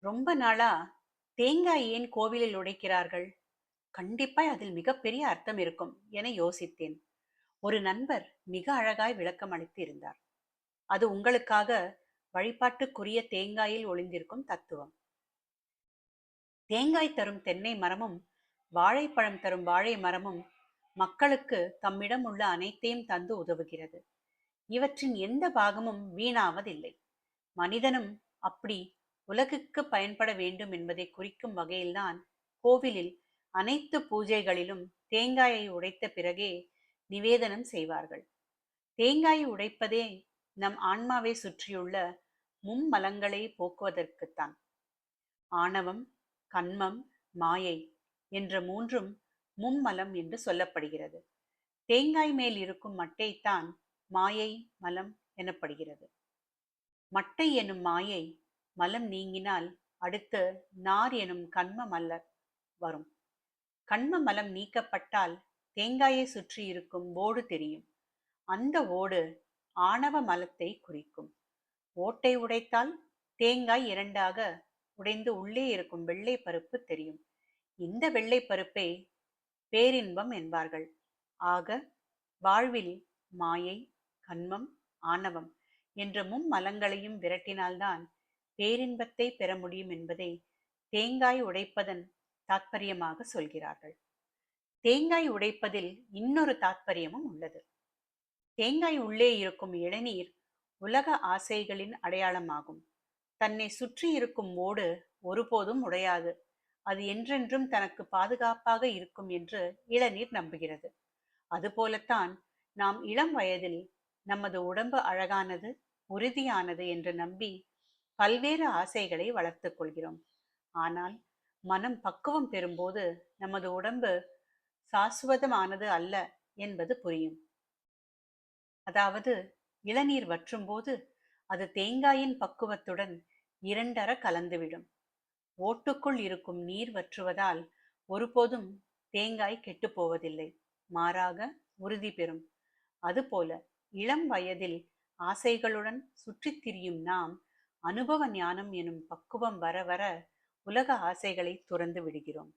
ரொம்ப நாளா தேங்காய் ஏன் கோவிலில் உடைக்கிறார்கள்? கண்டிப்பாய் அதில் மிகப்பெரிய அர்த்தம் இருக்கும் என யோசித்தேன். ஒரு நண்பர் மிக அழகாய் விளக்கம் அளித்து இருந்தார். அது உங்களுக்காக வழிபாட்டுக்குரிய தேங்காயில் ஒளிந்திருக்கும் தத்துவம். தேங்காய் தரும் தென்னை மரமும், வாழைப்பழம் தரும் வாழை மரமும் மக்களுக்கு தம்மிடம் உள்ள அனைத்தையும் தந்து உதவுகிறது. இவற்றின் எந்த பாகமும் வீணாவதில்லை. மனிதனும் அப்படி உலகுக்கு பயன்பட வேண்டும் என்பதை குறிக்கும் வகையில்தான் கோவிலில் அனைத்து பூஜைகளிலும் தேங்காயை உடைத்த பிறகே நிவேதனம் செய்வார்கள். தேங்காயை உடைப்பதே நம் ஆன்மாவை சுற்றியுள்ள மும்மலங்களை போக்குவதற்குத்தான். ஆணவம், கன்மம், மாயை என்ற மூன்றும் மும்மலம் என்று சொல்லப்படுகிறது. தேங்காய் மேல் இருக்கும் மட்டைத்தான் மாயை மலம் எனப்படுகிறது. மட்டை எனும் மாயை மலம் நீங்கினால் அடுத்து நார் எனும் கண்ம மலர் வரும். கண்ம மலம் நீக்கப்பட்டால் தேங்காயை சுற்றி இருக்கும் ஓடு தெரியும். அந்த ஓடு ஆணவ மலத்தை குறிக்கும். ஓட்டை உடைத்தால் தேங்காய் இரண்டாக உடைந்து உள்ளே இருக்கும் வெள்ளை பருப்பு தெரியும். இந்த வெள்ளை பருப்பை பேரின்பம் என்பார்கள். ஆக வாழ்வில் மாயை, கன்மம், ஆணவம் என்ற மும்மலங்களையும் விரட்டினால்தான் பேரின்பத்தை பெற முடியும் என்பதை தேங்காய் உடைப்பதன் தாத்பரியமாக சொல்கிறார்கள். தேங்காய் உடைப்பதில் இன்னொரு தாத்பரியமும் உள்ளது. தேங்காய் உள்ளே இருக்கும் இளநீர் உலக ஆசைகளின் அடையாளமாகும். தன்னை சுற்றி இருக்கும் ஓடு ஒருபோதும் உடையாது. அது என்றென்றும் தனக்கு பாதுகாப்பாக இருக்கும் என்று இளநீர் நம்புகிறது. அதுபோலத்தான் நாம் இளம் வயதில் நமது உடம்பு அழகானது, உறுதியானது என்று நம்பி பல்வேறு ஆசைகளை வளர்த்துக் கொள்கிறோம். ஆனால் மனம் பக்குவம் பெறும்போது நமது உடம்பு சாஸ்வதமானது அல்ல என்பது புரியும். அதாவது இளநீர் வற்றும்போது அது தேங்காயின் பக்குவத்துடன் இரண்டர கலந்துவிடும். ஓட்டுக்குள் இருக்கும் நீர் வற்றுவதால் ஒருபோதும் தேங்காய் கெட்டு போவதில்லை, மாறாக உறுதி பெறும். அதுபோல இளம் வயதில் ஆசைகளுடன் சுற்றித் திரியும் நாம் அனுபவ ஞானம் எனும் பக்குவம் வர வர உலக ஆசைகளை துறந்து விடுகிறோம்.